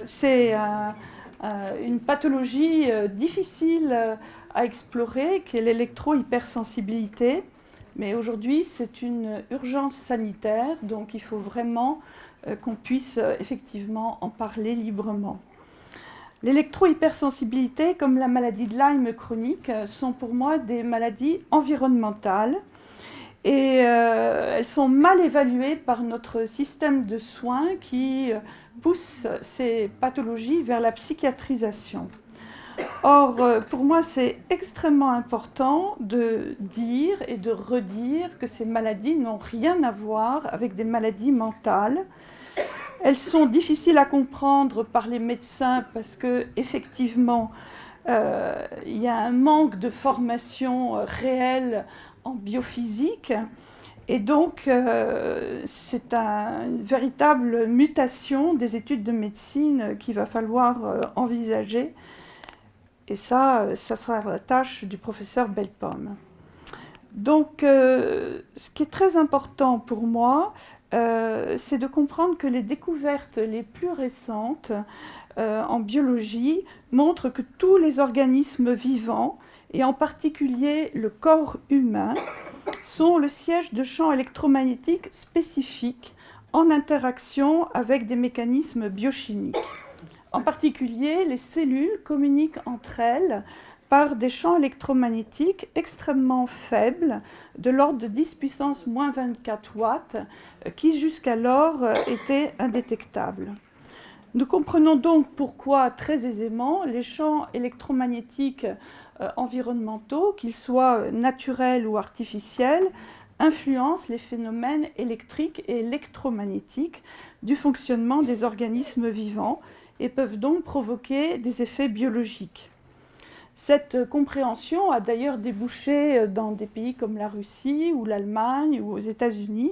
C'est une pathologie difficile à explorer, qui est l'électro-hypersensibilité. Mais aujourd'hui, c'est une urgence sanitaire, donc il faut vraiment qu'on puisse effectivement en parler librement. L'électro-hypersensibilité, comme la maladie de Lyme chronique, sont pour moi des maladies environnementales et elles sont mal évaluées par notre système de soins qui pousse ces pathologies vers la psychiatrisation. Or, pour moi, c'est extrêmement important de dire et de redire que ces maladies n'ont rien à voir avec des maladies mentales. Elles sont difficiles à comprendre par les médecins parce qu'effectivement, il y a un manque de formation réelle en biophysique. Et donc, c'est une véritable mutation des études de médecine qu'il va falloir envisager. Et ça sera la tâche du professeur Bellepomme. Donc, ce qui est très important pour moi, c'est de comprendre que les découvertes les plus récentes en biologie montrent que tous les organismes vivants, et en particulier le corps humain, sont le siège de champs électromagnétiques spécifiques en interaction avec des mécanismes biochimiques. En particulier, les cellules communiquent entre elles par des champs électromagnétiques extrêmement faibles, de l'ordre de 10 puissance moins 24 watts, qui jusqu'alors étaient indétectables. Nous comprenons donc pourquoi, très aisément, les champs électromagnétiques environnementaux, qu'ils soient naturels ou artificiels, influencent les phénomènes électriques et électromagnétiques du fonctionnement des organismes vivants et peuvent donc provoquer des effets biologiques. Cette compréhension a d'ailleurs débouché dans des pays comme la Russie ou l'Allemagne ou aux États-Unis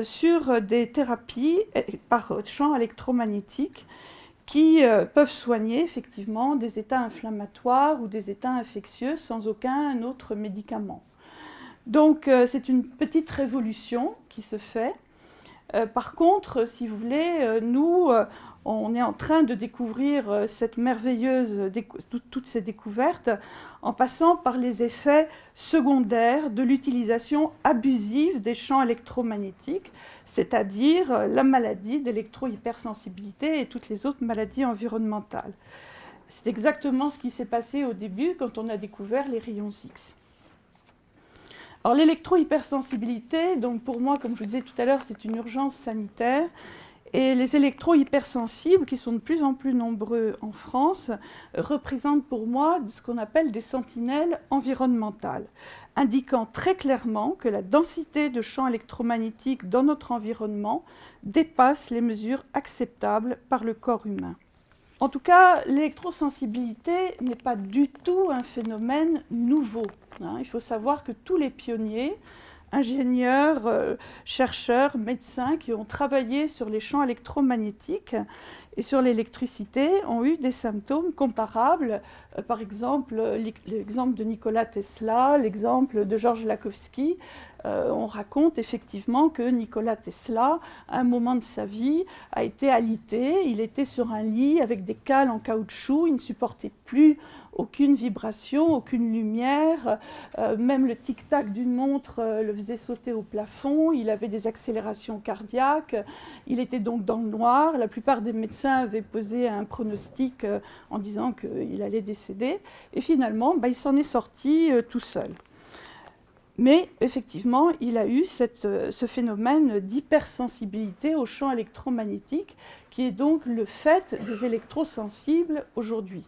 sur des thérapies par champs électromagnétiques qui peuvent soigner effectivement des états inflammatoires ou des états infectieux sans aucun autre médicament. Donc c'est une petite révolution qui se fait. Par contre, si vous voulez, nous, on est en train de découvrir toutes ces découvertes en passant par les effets secondaires de l'utilisation abusive des champs électromagnétiques, c'est-à-dire la maladie d'électro-hypersensibilité et toutes les autres maladies environnementales. C'est exactement ce qui s'est passé au début quand on a découvert les rayons X. Alors l'électro-hypersensibilité, donc pour moi, comme je vous disais tout à l'heure, c'est une urgence sanitaire. Et les électro-hypersensibles, qui sont de plus en plus nombreux en France, représentent pour moi ce qu'on appelle des sentinelles environnementales, indiquant très clairement que la densité de champs électromagnétiques dans notre environnement dépasse les mesures acceptables par le corps humain. En tout cas, l'électrosensibilité n'est pas du tout un phénomène nouveau. Il faut savoir que tous les pionniers, ingénieurs, chercheurs, médecins qui ont travaillé sur les champs électromagnétiques et sur l'électricité ont eu des symptômes comparables. Par exemple, l'exemple de Nikola Tesla, l'exemple de Georges Lakhovsky. On raconte effectivement que Nikola Tesla, à un moment de sa vie, a été alité. Il était sur un lit avec des cales en caoutchouc. Il ne supportait plus aucune vibration, aucune lumière. Même le tic-tac d'une montre le faisait sauter au plafond. Il avait des accélérations cardiaques. Il était donc dans le noir. La plupart des médecins avaient posé un pronostic en disant qu'il allait décéder. Et finalement, il s'en est sorti tout seul. Mais effectivement, il a eu ce phénomène d'hypersensibilité aux champs électromagnétiques, qui est donc le fait des électrosensibles aujourd'hui.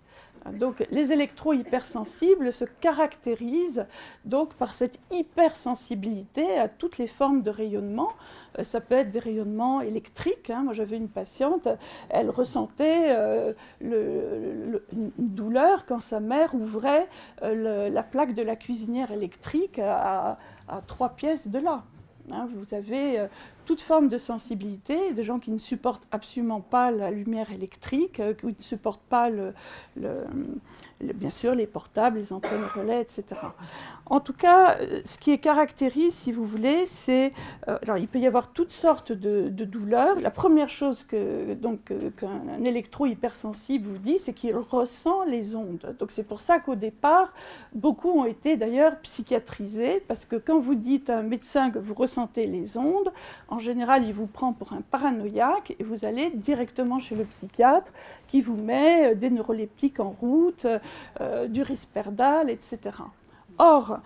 Donc, les électro-hypersensibles se caractérisent donc par cette hypersensibilité à toutes les formes de rayonnement. Ça peut être des rayonnements électriques. Moi, j'avais une patiente, elle ressentait une douleur quand sa mère ouvrait la plaque de la cuisinière électrique à 3 pièces de là. Vous avez toute forme de sensibilité, des gens qui ne supportent absolument pas la lumière électrique, qui ne supportent pas bien sûr les portables, les antennes relais, etc. En tout cas, ce qui caractérise, si vous voulez, c'est... alors, il peut y avoir toutes sortes de douleurs. La première chose qu'un électro-hypersensible vous dit, c'est qu'il ressent les ondes. Donc c'est pour ça qu'au départ, beaucoup ont été d'ailleurs psychiatrisés, parce que quand vous dites à un médecin que vous ressentez les ondes, en général, il vous prend pour un paranoïaque et vous allez directement chez le psychiatre qui vous met des neuroleptiques en route, du Risperdal, etc. Or,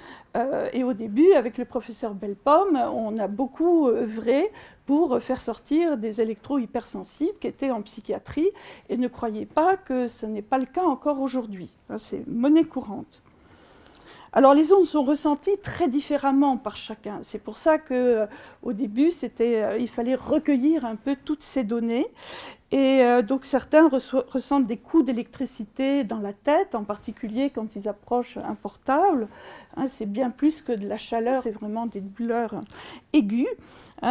et au début, avec le professeur Bellepomme, on a beaucoup œuvré pour faire sortir des électro-hypersensibles qui étaient en psychiatrie, et ne croyez pas que ce n'est pas le cas encore aujourd'hui. C'est monnaie courante. Alors les ondes sont ressenties très différemment par chacun. C'est pour ça qu'au début, il fallait recueillir un peu toutes ces données. Et donc certains ressentent des coups d'électricité dans la tête, en particulier quand ils approchent un portable. C'est bien plus que de la chaleur, c'est vraiment des douleurs aiguës.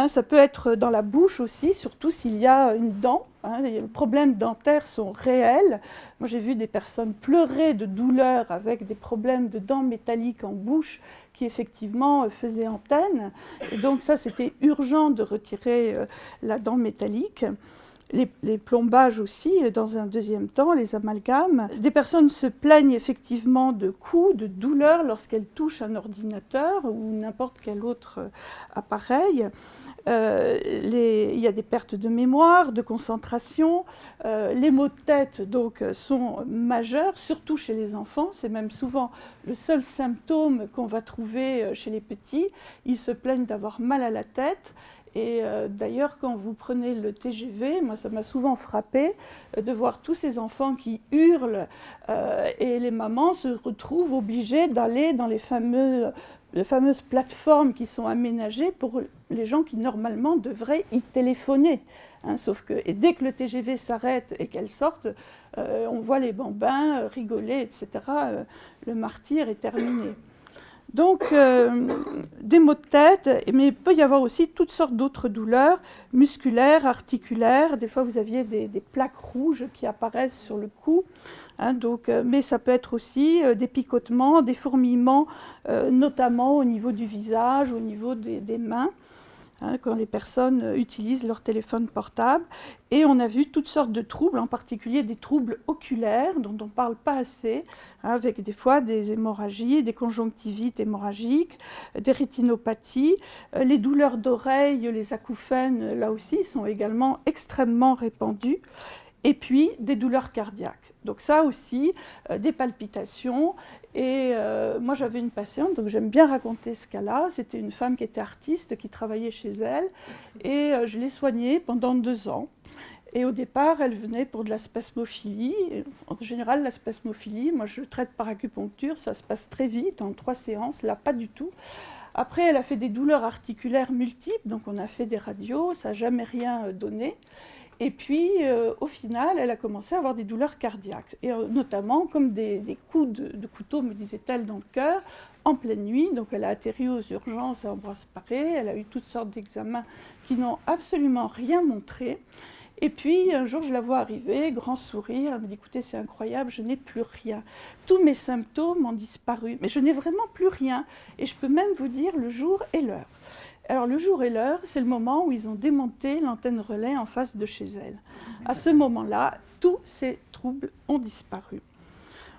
Ça peut être dans la bouche aussi, surtout s'il y a une dent. Les problèmes dentaires sont réels. Moi, j'ai vu des personnes pleurer de douleur avec des problèmes de dents métalliques en bouche qui effectivement faisaient antenne. Et donc ça, c'était urgent de retirer la dent métallique. Les plombages aussi, dans un deuxième temps, les amalgames. Des personnes se plaignent effectivement de coups, de douleurs lorsqu'elles touchent un ordinateur ou n'importe quel autre appareil. Il y a des pertes de mémoire, de concentration. Les maux de tête donc, sont majeurs, surtout chez les enfants. C'est même souvent le seul symptôme qu'on va trouver chez les petits. Ils se plaignent d'avoir mal à la tête. Et d'ailleurs, quand vous prenez le TGV, moi ça m'a souvent frappé de voir tous ces enfants qui hurlent et les mamans se retrouvent obligées d'aller dans les fameuses plateformes qui sont aménagées pour les gens qui normalement devraient y téléphoner. Sauf que et dès que le TGV s'arrête et qu'elle sorte, on voit les bambins rigoler, etc. Le martyre est terminé. Donc, des maux de tête, mais il peut y avoir aussi toutes sortes d'autres douleurs, musculaires, articulaires. Des fois, vous aviez des plaques rouges qui apparaissent sur le cou. Mais ça peut être aussi des picotements, des fourmillements, notamment au niveau du visage, au niveau des mains, quand les personnes utilisent leur téléphone portable. Et on a vu toutes sortes de troubles, en particulier des troubles oculaires, dont on ne parle pas assez, avec des fois des hémorragies, des conjonctivites hémorragiques, des rétinopathies. Les douleurs d'oreille, les acouphènes, là aussi, sont également extrêmement répandues. Et puis, des douleurs cardiaques. Donc ça aussi, des palpitations. Et moi, j'avais une patiente, donc j'aime bien raconter ce cas-là. C'était une femme qui était artiste, qui travaillait chez elle. Et je l'ai soignée pendant 2 ans. Et au départ, elle venait pour de la spasmophilie. En général, la spasmophilie, moi, je traite par acupuncture. Ça se passe très vite, en 3 séances. Là, pas du tout. Après, elle a fait des douleurs articulaires multiples. Donc, on a fait des radios. Ça n'a jamais rien donné. Et puis, au final, elle a commencé à avoir des douleurs cardiaques, et notamment comme des coups de couteau, me disait-elle, dans le cœur, en pleine nuit. Donc, elle a atterri aux urgences à Ambroise-Paré. Elle a eu toutes sortes d'examens qui n'ont absolument rien montré. Et puis, un jour, je la vois arriver, grand sourire. Elle me dit, écoutez, c'est incroyable, je n'ai plus rien. Tous mes symptômes ont disparu, mais je n'ai vraiment plus rien. Et je peux même vous dire le jour et l'heure. Alors, le jour et l'heure, c'est le moment où ils ont démonté l'antenne relais en face de chez elle. À ce moment-là, tous ces troubles ont disparu.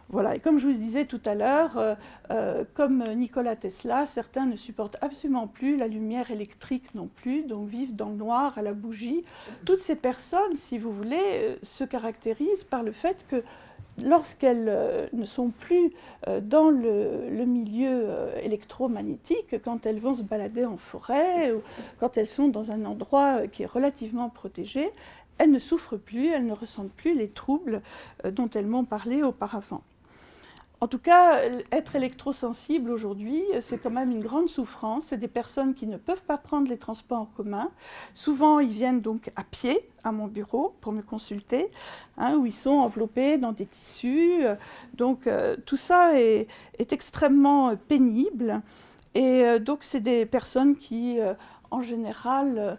Voilà, et comme je vous disais tout à l'heure, comme Nikola Tesla, certains ne supportent absolument plus la lumière électrique non plus, donc vivent dans le noir, à la bougie. Toutes ces personnes, si vous voulez, se caractérisent par le fait que lorsqu'elles ne sont plus dans le milieu électromagnétique, quand elles vont se balader en forêt, ou quand elles sont dans un endroit qui est relativement protégé, elles ne souffrent plus, elles ne ressentent plus les troubles dont elles m'ont parlé auparavant. En tout cas, être électrosensible aujourd'hui, c'est quand même une grande souffrance. C'est des personnes qui ne peuvent pas prendre les transports en commun. Souvent, ils viennent donc à pied à mon bureau pour me consulter, où ils sont enveloppés dans des tissus. Donc, tout ça est extrêmement pénible. Et donc, c'est des personnes qui, en général,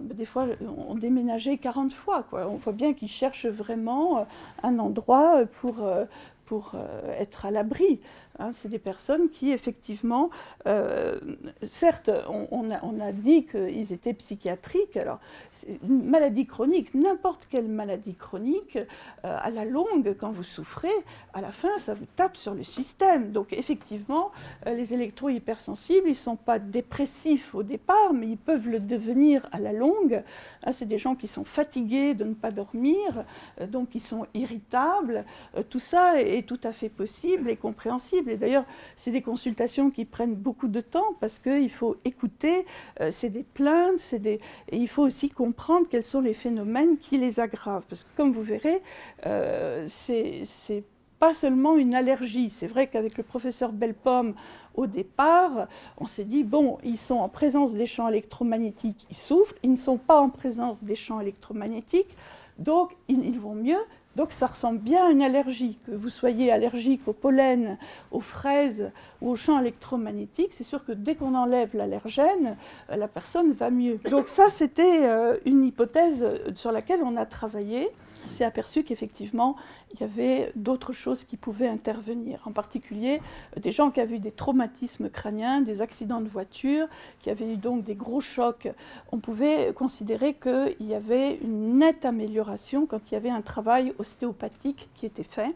des fois, ont déménagé 40 fois, quoi. On voit bien qu'ils cherchent vraiment un endroit pour être à l'abri. Hein. C'est des personnes qui, effectivement, certes, on a dit qu'ils étaient psychiatriques. Alors, c'est une maladie chronique, n'importe quelle maladie chronique, à la longue, quand vous souffrez, à la fin, ça vous tape sur le système. Donc, effectivement, les électro-hypersensibles, ils ne sont pas dépressifs au départ, mais ils peuvent le devenir à la longue. Hein, c'est des gens qui sont fatigués de ne pas dormir, donc ils sont irritables. Tout ça est tout à fait possible et compréhensible. Et d'ailleurs, c'est des consultations qui prennent beaucoup de temps parce qu'il faut écouter, c'est des plaintes, et il faut aussi comprendre quels sont les phénomènes qui les aggravent. Parce que comme vous verrez, c'est pas seulement une allergie. C'est vrai qu'avec le professeur Bellepomme, au départ, on s'est dit, bon, ils sont en présence des champs électromagnétiques, ils souffrent, ils ne sont pas en présence des champs électromagnétiques, donc ils vont mieux. Donc ça ressemble bien à une allergie. Que vous soyez allergique au pollen, aux fraises ou aux champs électromagnétiques, c'est sûr que dès qu'on enlève l'allergène, la personne va mieux. Donc ça, c'était une hypothèse sur laquelle on a travaillé. On s'est aperçu qu'effectivement, il y avait d'autres choses qui pouvaient intervenir. En particulier, des gens qui avaient eu des traumatismes crâniens, des accidents de voiture, qui avaient eu donc des gros chocs. On pouvait considérer qu'il y avait une nette amélioration quand il y avait un travail ostéopathique qui était fait.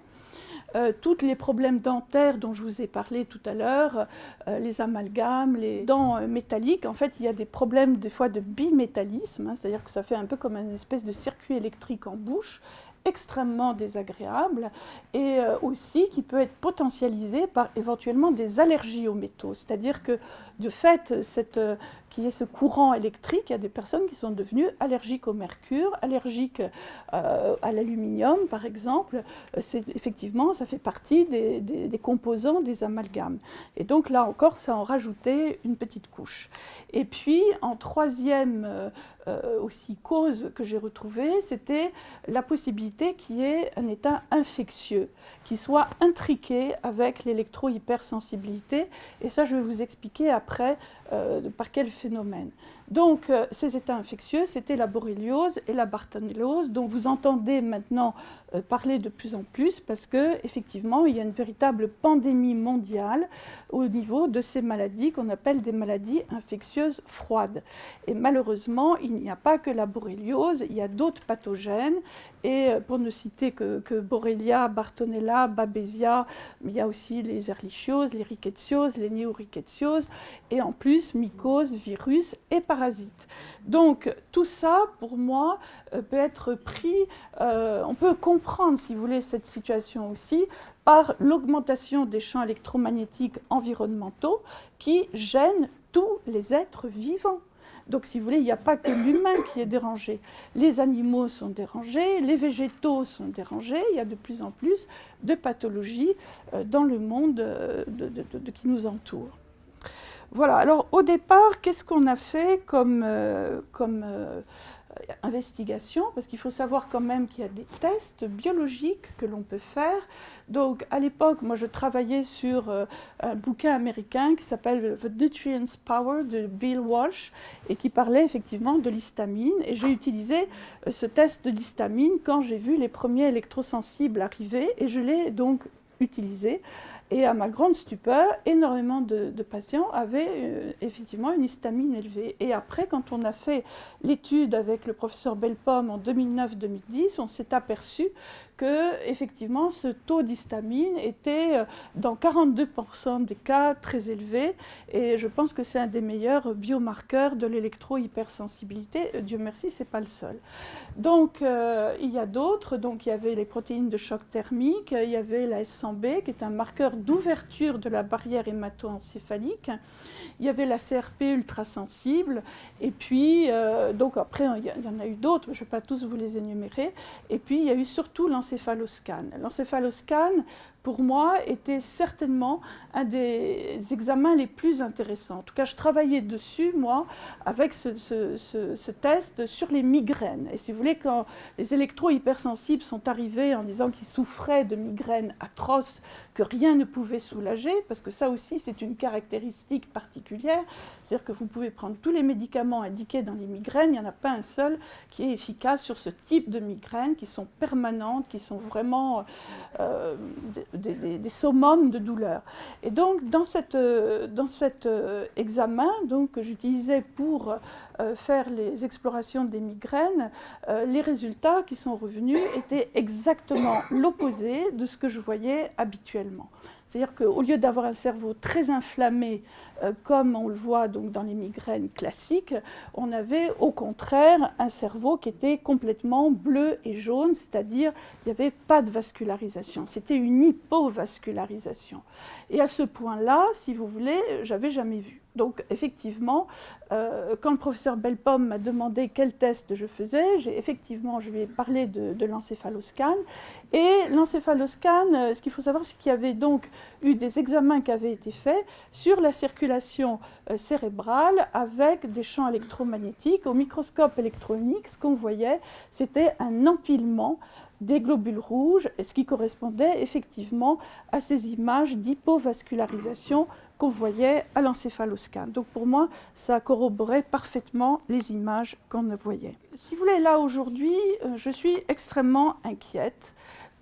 Tous les problèmes dentaires dont je vous ai parlé tout à l'heure, les amalgames, les dents métalliques, en fait, il y a des problèmes des fois de bimétallisme, hein, c'est-à-dire que ça fait un peu comme une espèce de circuit électrique en bouche, extrêmement désagréable et aussi qui peut être potentialisé par éventuellement des allergies aux métaux. C'est-à-dire que de fait, qu'il y ait ce courant électrique, il y a des personnes qui sont devenues allergiques au mercure, allergiques à l'aluminium par exemple. Effectivement, ça fait partie des composants des amalgames. Et donc là encore, ça en rajoutait une petite couche. Et puis en troisième aussi cause que j'ai retrouvée, c'était la possibilité qu'il y ait un état infectieux, qui soit intriqué avec l'électro-hypersensibilité. Et ça, je vais vous expliquer après par quel phénomène. Donc, ces états infectieux, c'était la borréliose et la bartonellose, dont vous entendez maintenant parler de plus en plus, parce qu'effectivement, il y a une véritable pandémie mondiale au niveau de ces maladies qu'on appelle des maladies infectieuses froides. Et malheureusement, il n'y a pas que la borréliose, il y a d'autres pathogènes, et pour ne citer que Borrelia, Bartonella, Babesia, il y a aussi les ehrlichioses, les rickettsioses, les néorickettsioses, et en plus, mycoses, virus et parasites. Donc, tout ça, pour moi, peut être pris, on peut comprendre, si vous voulez, cette situation aussi, par l'augmentation des champs électromagnétiques environnementaux qui gênent tous les êtres vivants. Donc, si vous voulez, il n'y a pas que l'humain qui est dérangé. Les animaux sont dérangés, les végétaux sont dérangés. Il y a de plus en plus de pathologies dans le monde qui nous entoure. Voilà, alors au départ, qu'est-ce qu'on a fait comme investigation? Parce qu'il faut savoir quand même qu'il y a des tests biologiques que l'on peut faire. Donc à l'époque, moi je travaillais sur un bouquin américain qui s'appelle The Nutrients Power de Bill Walsh et qui parlait effectivement de l'histamine. Et j'ai utilisé ce test de l'histamine quand j'ai vu les premiers électrosensibles arriver et je l'ai donc utilisé. Et à ma grande stupeur, énormément de patients avaient effectivement une histamine élevée. Et après, quand on a fait l'étude avec le professeur Bellepomme en 2009-2010, on s'est aperçu que effectivement, ce taux d'histamine était dans 42% des cas très élevé. Et je pense que c'est un des meilleurs biomarqueurs de l'électro-hypersensibilité. Dieu merci, ce n'est pas le seul. Donc, il y a d'autres. Donc, il y avait les protéines de choc thermique, il y avait la S100B, qui est un marqueur d'ouverture de la barrière hémato-encéphalique. Il y avait la CRP ultrasensible. Et puis, donc après, il y en a eu d'autres, je ne vais pas tous vous les énumérer. Et puis, il y a eu surtout l'encéphaloscan. L'encéphaloscan, pour moi, était certainement un des examens les plus intéressants. En tout cas, je travaillais dessus, moi, avec ce test sur les migraines. Et si vous voulez, quand les électro-hypersensibles sont arrivés en disant qu'ils souffraient de migraines atroces, que rien ne pouvait soulager, parce que ça aussi, c'est une caractéristique particulière, c'est-à-dire que vous pouvez prendre tous les médicaments indiqués dans les migraines, il n'y en a pas un seul qui est efficace sur ce type de migraines, qui sont permanentes, qui sont vraiment des summums de douleur. Et donc, dans cet examen que j'utilisais pour faire les explorations des migraines, les résultats qui sont revenus étaient exactement l'opposé de ce que je voyais habituellement. C'est-à-dire qu'au lieu d'avoir un cerveau très inflammé, comme on le voit donc dans les migraines classiques, on avait au contraire un cerveau qui était complètement bleu et jaune, c'est-à-dire il n'y avait pas de vascularisation, c'était une hypovascularisation. Et à ce point-là, si vous voulez, j'avais jamais vu. Donc effectivement, quand le professeur Bellepomme m'a demandé quel test je faisais, je lui ai parlé de l'encéphaloscan. Et l'encéphaloscan, ce qu'il faut savoir, c'est qu'il y avait donc eu des examens qui avaient été faits sur la circulation cérébrale avec des champs électromagnétiques. Au microscope électronique, ce qu'on voyait, c'était un empilement des globules rouges, ce qui correspondait effectivement à ces images d'hypovascularisation qu'on voyait à l'encéphaloscan. Donc pour moi, ça corroborait parfaitement les images qu'on voyait. Si vous voulez, là aujourd'hui, je suis extrêmement inquiète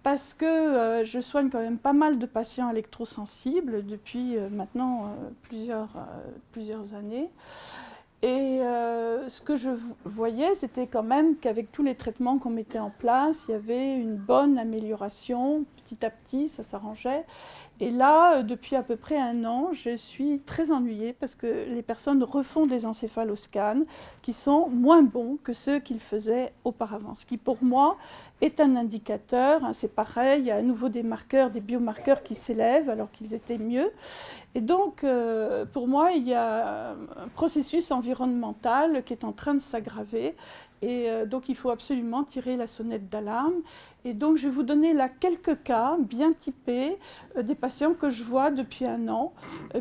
parce que je soigne quand même pas mal de patients électrosensibles depuis maintenant plusieurs années. Et ce que je voyais, c'était quand même qu'avec tous les traitements qu'on mettait en place, il y avait une bonne amélioration, petit à petit, ça s'arrangeait. Et là, depuis à peu près 1 an, je suis très ennuyée parce que les personnes refont des encéphaloscans qui sont moins bons que ceux qu'ils faisaient auparavant. Ce qui, pour moi, est un indicateur. C'est pareil, il y a à nouveau des marqueurs, des biomarqueurs qui s'élèvent alors qu'ils étaient mieux. Et donc, pour moi, il y a un processus environnemental qui est en train de s'aggraver. Et donc, il faut absolument tirer la sonnette d'alarme. Et donc, je vais vous donner là quelques cas bien typés des patients que je vois depuis 1 an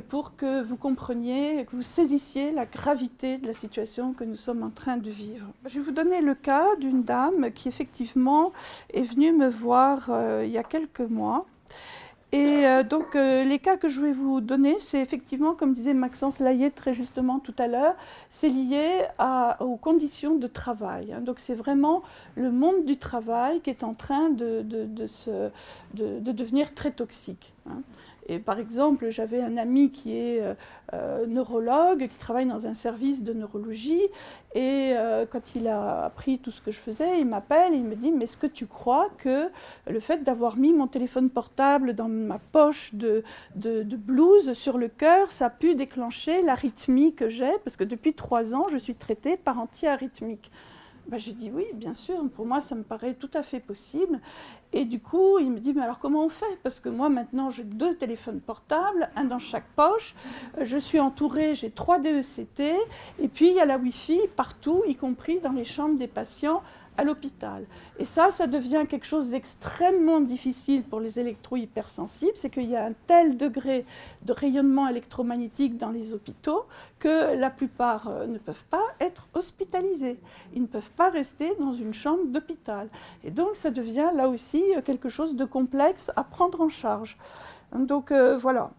pour que vous compreniez, que vous saisissiez la gravité de la situation que nous sommes en train de vivre. Je vais vous donner le cas d'une dame qui, effectivement, est venue me voir il y a quelques mois. Et donc, les cas que je vais vous donner, c'est effectivement, comme disait Maxence Layet très justement tout à l'heure, c'est lié aux conditions de travail. Donc, c'est vraiment le monde du travail qui est en train de devenir très toxique. Et par exemple, j'avais un ami qui est neurologue, qui travaille dans un service de neurologie, et quand il a appris tout ce que je faisais, il m'appelle et il me dit « Mais est-ce que tu crois que le fait d'avoir mis mon téléphone portable dans ma poche de blouse sur le cœur, ça a pu déclencher l'arythmie que j'ai, parce que depuis 3 ans, je suis traitée par anti-arythmique ». Je dis oui, bien sûr, pour moi ça me paraît tout à fait possible. Et du coup, il me dit, mais alors comment on fait? Parce que moi maintenant j'ai 2 téléphones portables, un dans chaque poche, je suis entourée, j'ai 3 DECT, et puis il y a la Wi-Fi partout, y compris dans les chambres des patients à l'hôpital. Et ça devient quelque chose d'extrêmement difficile pour les électro-hypersensibles, c'est qu'il y a un tel degré de rayonnement électromagnétique dans les hôpitaux que la plupart ne peuvent pas être hospitalisés. Ils ne peuvent pas rester dans une chambre d'hôpital. Et donc ça devient là aussi quelque chose de complexe à prendre en charge. Donc voilà.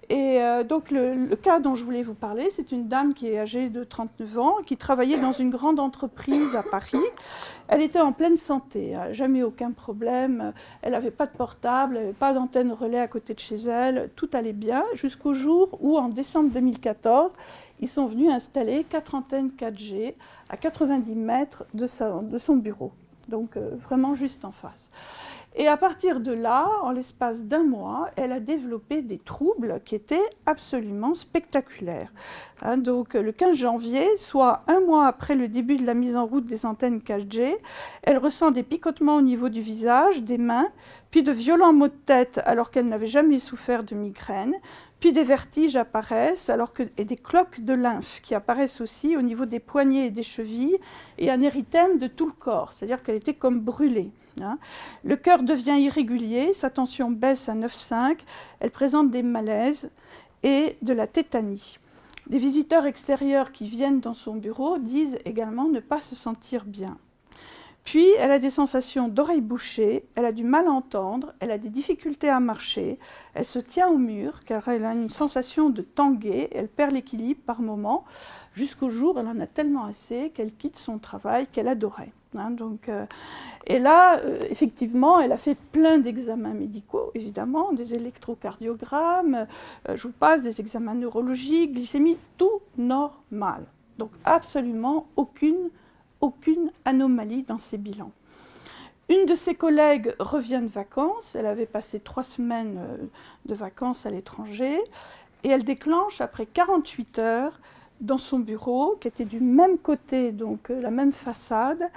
Et donc le cas dont je voulais vous parler, c'est une dame qui est âgée de 39 ans, qui travaillait dans une grande entreprise à Paris. Elle était en pleine santé, jamais aucun problème, elle n'avait pas de portable, elle n'avait pas d'antenne relais à côté de chez elle, tout allait bien, jusqu'au jour où, en décembre 2014, ils sont venus installer 4 antennes 4G à 90 mètres de son bureau, donc vraiment juste en face. Et à partir de là, en l'espace d'1 mois, elle a développé des troubles qui étaient absolument spectaculaires. Donc le 15 janvier, soit 1 mois après le début de la mise en route des antennes 4G, elle ressent des picotements au niveau du visage, des mains, puis de violents maux de tête alors qu'elle n'avait jamais souffert de migraine, puis des vertiges apparaissent et des cloques de lymphe qui apparaissent aussi au niveau des poignets et des chevilles, et un érythème de tout le corps, c'est-à-dire qu'elle était comme brûlée. hein. Le cœur devient irrégulier, sa tension baisse à 9,5, elle présente des malaises et de la tétanie. Des visiteurs extérieurs qui viennent dans son bureau disent également ne pas se sentir bien. Puis, elle a des sensations d'oreilles bouchées, elle a du mal à entendre, elle a des difficultés à marcher, elle se tient au mur car elle a une sensation de tanguer, elle perd l'équilibre par moments, jusqu'au jour où elle en a tellement assez qu'elle quitte son travail qu'elle adorait. Hein, et là, effectivement, elle a fait plein d'examens médicaux, évidemment, des électrocardiogrammes, je vous passe, des examens neurologiques, glycémie, tout normal. Donc absolument aucune anomalie dans ses bilans. Une de ses collègues revient de vacances, elle avait passé 3 semaines de vacances à l'étranger, et elle déclenche après 48 heures dans son bureau, qui était du même côté, donc la même façade,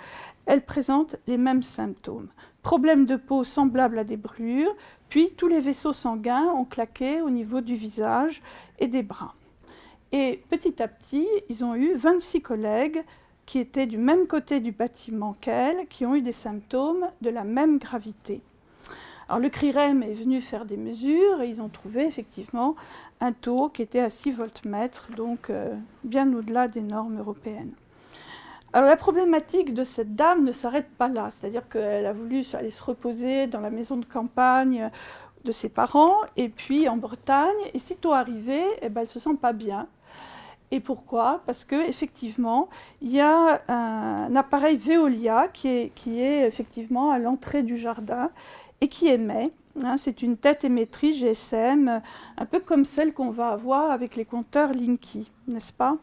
elle présente les mêmes symptômes. Problème de peau semblable à des brûlures, puis tous les vaisseaux sanguins ont claqué au niveau du visage et des bras. Et petit à petit, ils ont eu 26 collègues qui étaient du même côté du bâtiment qu'elle, qui ont eu des symptômes de la même gravité. Alors le CRIREM est venu faire des mesures et ils ont trouvé effectivement un taux qui était à 6 voltmètres, donc bien au-delà des normes européennes. Alors la problématique de cette dame ne s'arrête pas là, c'est-à-dire qu'elle a voulu aller se reposer dans la maison de campagne de ses parents, et puis en Bretagne, et sitôt arrivée, eh ben, elle ne se sent pas bien. Et pourquoi? Parce qu'effectivement, il y a un appareil Veolia qui est effectivement à l'entrée du jardin et qui émet. Hein, c'est une tête émettrice GSM, un peu comme celle qu'on va avoir avec les compteurs Linky, n'est-ce pas?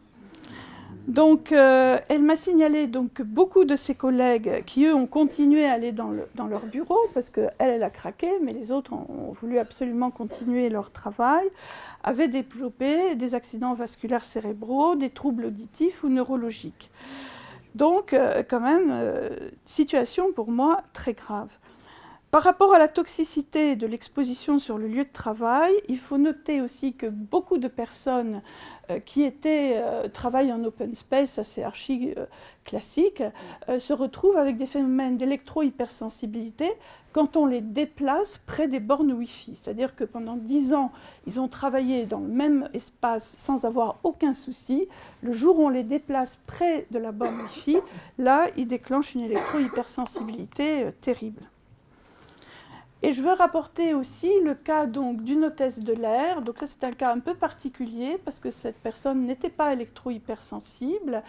Donc, elle m'a signalé donc, que beaucoup de ses collègues qui, eux, ont continué à aller dans leur bureau, parce qu'elle, elle a craqué, mais les autres ont voulu absolument continuer leur travail, avaient développé des accidents vasculaires cérébraux, des troubles auditifs ou neurologiques. Donc, quand même, situation pour moi très grave. Par rapport à la toxicité de l'exposition sur le lieu de travail, il faut noter aussi que beaucoup de personnes qui travaillent en open space, ça c'est archi classique, se retrouvent avec des phénomènes d'électro-hypersensibilité quand on les déplace près des bornes Wi-Fi. C'est-à-dire que pendant 10 ans, ils ont travaillé dans le même espace sans avoir aucun souci. Le jour où on les déplace près de la borne Wi-Fi, là, ils déclenchent une électro-hypersensibilité terrible. Et je veux rapporter aussi le cas d'une hôtesse de l'air. Donc ça, c'est un cas un peu particulier parce que cette personne n'était pas électro-hypersensible.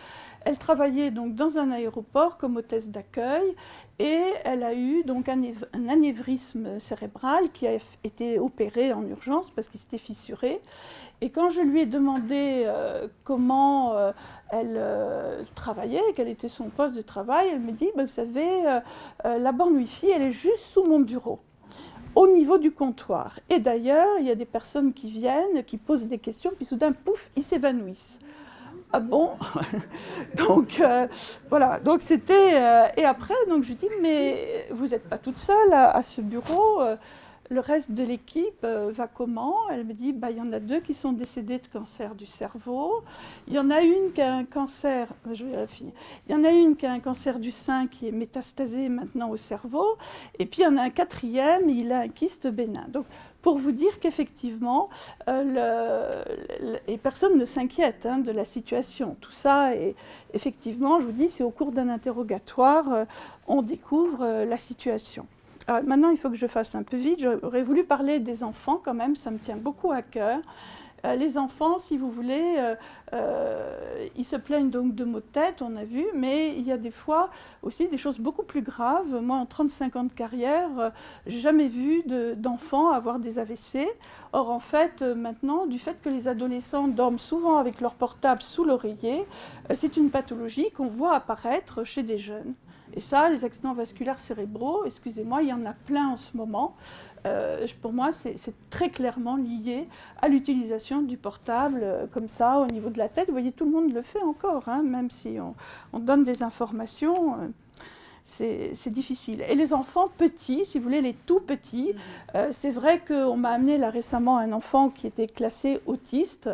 Elle travaillait donc dans un aéroport comme hôtesse d'accueil et elle a eu donc un anévrisme cérébral qui a été opéré en urgence parce qu'il s'était fissuré. Et quand je lui ai demandé comment elle travaillait, quel était son poste de travail, elle me dit vous savez, la borne Wi-Fi, elle est juste sous mon bureau, au niveau du comptoir. Et d'ailleurs, il y a des personnes qui viennent, qui posent des questions, puis soudain, pouf, ils s'évanouissent. Ah bon? Donc, voilà. Donc, c'était... et après, donc, je lui dis, mais vous n'êtes pas toute seule à ce bureau. Le reste de l'équipe va comment? Elle me dit, il y en a 2 qui sont décédés de cancer du cerveau. Il y en a une qui a un cancer, je vérifie. Il y en a une qui a un cancer du sein qui est métastasé maintenant au cerveau. Et puis il y en a un 4e, il a un kyste bénin. Donc pour vous dire qu'effectivement, et personne ne s'inquiète de la situation. Tout ça, et effectivement, je vous dis, c'est au cours d'un interrogatoire, on découvre la situation. Alors, maintenant, il faut que je fasse un peu vite. J'aurais voulu parler des enfants quand même, ça me tient beaucoup à cœur. Les enfants, si vous voulez, ils se plaignent donc de maux de tête, on a vu, mais il y a des fois aussi des choses beaucoup plus graves. Moi, en 35 ans de carrière, je n'ai jamais vu d'enfants avoir des AVC. Or, en fait, maintenant, du fait que les adolescents dorment souvent avec leur portable sous l'oreiller, c'est une pathologie qu'on voit apparaître chez des jeunes. Et ça, les accidents vasculaires cérébraux, excusez-moi, il y en a plein en ce moment. Pour moi, c'est très clairement lié à l'utilisation du portable comme ça, au niveau de la tête. Vous voyez, tout le monde le fait encore, même si on donne des informations. c'est difficile. Et les enfants petits, si vous voulez, les tout petits, c'est vrai qu'on m'a amené là récemment un enfant qui était classé autiste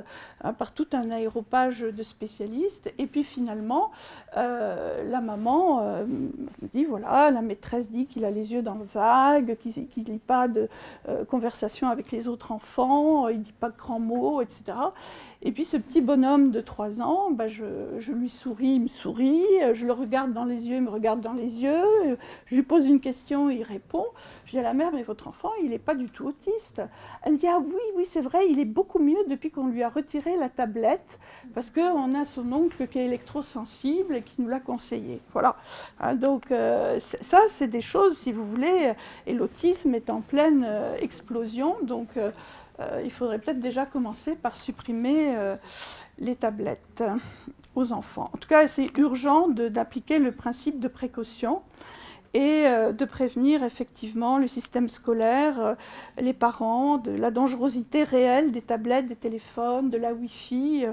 par tout un aéropage de spécialistes. Et puis finalement, la maman me dit, voilà, la maîtresse dit qu'il a les yeux dans le vague, qu'il ne lit pas de conversation avec les autres enfants, il ne dit pas de grands mots, etc. Et puis ce petit bonhomme de 3 ans, je lui souris, il me sourit, je le regarde dans les yeux, il me regarde dans les yeux, je lui pose une question, il répond. Je dis à la mère, mais votre enfant, il n'est pas du tout autiste. Elle me dit, ah oui, c'est vrai, il est beaucoup mieux depuis qu'on lui a retiré la tablette, parce qu'on a son oncle qui est électrosensible et qui nous l'a conseillé. Voilà. Donc ça, c'est des choses, si vous voulez, et l'autisme est en pleine explosion, donc il faudrait peut-être déjà commencer par supprimer les tablettes aux enfants. En tout cas, c'est urgent d'appliquer le principe de précaution et de prévenir effectivement le système scolaire, les parents, de la dangerosité réelle des tablettes, des téléphones, de la Wi-Fi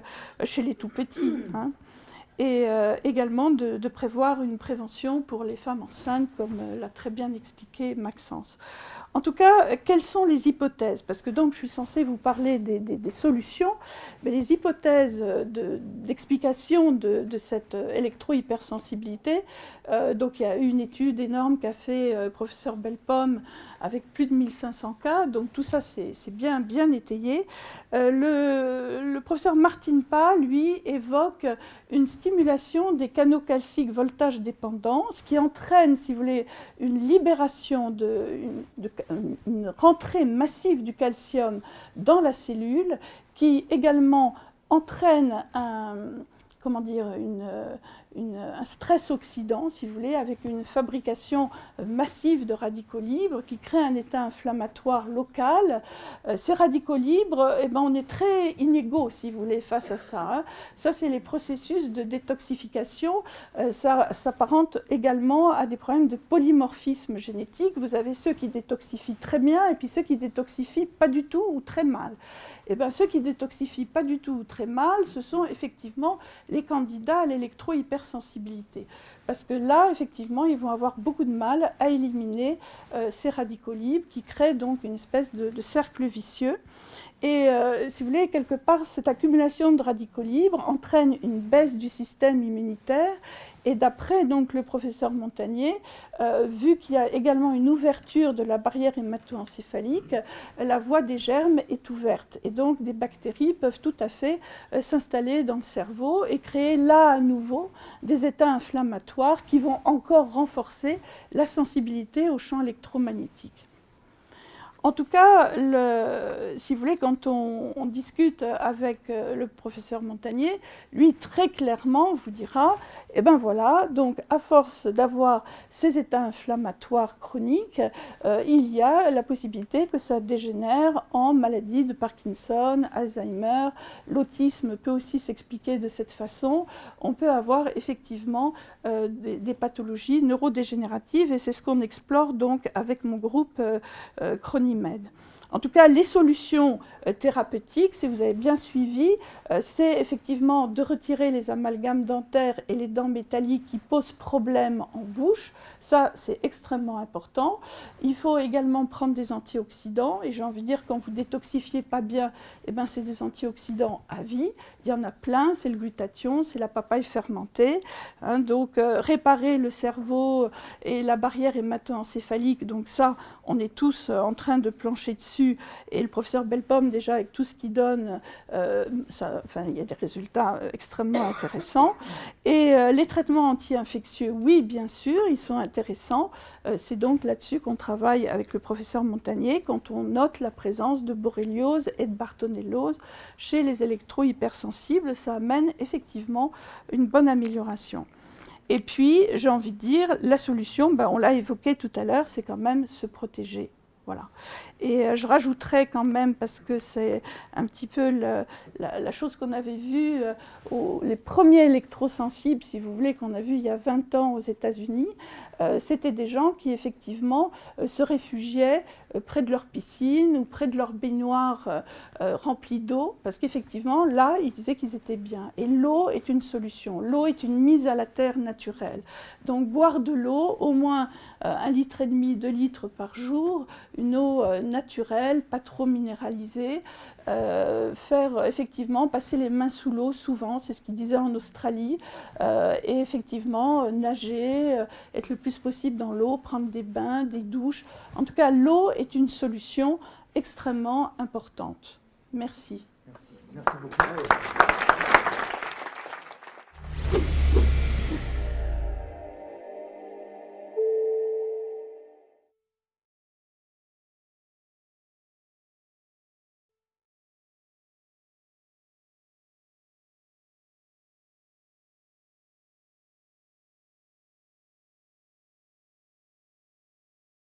chez les tout-petits. Et également de prévoir une prévention pour les femmes enceintes, comme l'a très bien expliqué Maxence. En tout cas, quelles sont les hypothèses? Parce que donc je suis censée vous parler des solutions, mais les hypothèses d'explication de cette électro-hypersensibilité, donc il y a eu une étude énorme qu'a fait le professeur Bellepomme avec plus de 1500 cas, donc tout ça c'est bien étayé. Le professeur Martin Pah, lui, évoque une stimulation des canaux calciques voltage dépendants, ce qui entraîne, si vous voulez, une libération, une rentrée massive du calcium dans la cellule, qui également entraîne un stress oxydant, si vous voulez, avec une fabrication massive de radicaux libres qui crée un état inflammatoire local. Ces radicaux libres, on est très inégaux, si vous voulez, face à ça. Ça, c'est les processus de détoxification. Ça s'apparente également à des problèmes de polymorphisme génétique. Vous avez ceux qui détoxifient très bien et puis ceux qui détoxifient pas du tout ou très mal. Ceux qui détoxifient pas du tout ou très mal, ce sont effectivement les candidats à l'électro-hypersensibilité. Parce que là, effectivement, ils vont avoir beaucoup de mal à éliminer ces radicaux libres qui créent donc une espèce de cercle vicieux. Et si vous voulez, quelque part, cette accumulation de radicaux libres entraîne une baisse du système immunitaire. Et d'après donc le professeur Montagnier, vu qu'il y a également une ouverture de la barrière hémato-encéphalique, la voie des germes est ouverte. Et donc des bactéries peuvent tout à fait s'installer dans le cerveau et créer là à nouveau des états inflammatoires qui vont encore renforcer la sensibilité au champ électromagnétique. En tout cas, si vous voulez, quand on discute avec le professeur Montagnier, lui, très clairement, vous dira, voilà, donc à force d'avoir ces états inflammatoires chroniques, il y a la possibilité que ça dégénère en maladie de Parkinson, Alzheimer. L'autisme peut aussi s'expliquer de cette façon. On peut avoir effectivement des pathologies neurodégénératives, et c'est ce qu'on explore donc avec mon groupe Chronimed. En tout cas, les solutions thérapeutiques, si vous avez bien suivi, c'est effectivement de retirer les amalgames dentaires et les dents métalliques qui posent problème en bouche. Ça, c'est extrêmement important. Il faut également prendre des antioxydants. Et j'ai envie de dire, quand vous détoxifiez pas bien, c'est des antioxydants à vie. Il y en a plein, c'est le glutathion, c'est la papaye fermentée. Donc, réparer le cerveau et la barrière hémato-encéphalique, donc ça, on est tous en train de plancher dessus. Et le professeur Bellepomme, déjà, avec tout ce qu'il donne, il y a des résultats extrêmement intéressants. Et les traitements anti-infectieux, oui, bien sûr, ils sont intéressants. C'est donc là-dessus qu'on travaille avec le professeur Montagnier quand on note la présence de borréliose et de bartonellose chez les électro-hypersensibles. Ça amène effectivement une bonne amélioration. Et puis, j'ai envie de dire, la solution, on l'a évoqué tout à l'heure, c'est quand même se protéger Voilà. Et je rajouterais quand même, parce que c'est un petit peu la chose qu'on avait vue, les premiers électrosensibles, si vous voulez, qu'on a vus il y a 20 ans aux États-Unis, c'était des gens qui effectivement se réfugiaient près de leur piscine ou près de leur baignoire remplie d'eau, parce qu'effectivement, là, ils disaient qu'ils étaient bien. Et l'eau est une solution. L'eau est une mise à la terre naturelle. Donc boire de l'eau, au moins 1,5 litre, 2 litres par jour, une eau naturelle, pas trop minéralisée, faire effectivement passer les mains sous l'eau souvent, c'est ce qu'ils disaient en Australie, et effectivement nager, être le plus possible dans l'eau, prendre des bains, des douches. En tout cas, l'eau est une solution extrêmement importante. Merci. Merci beaucoup.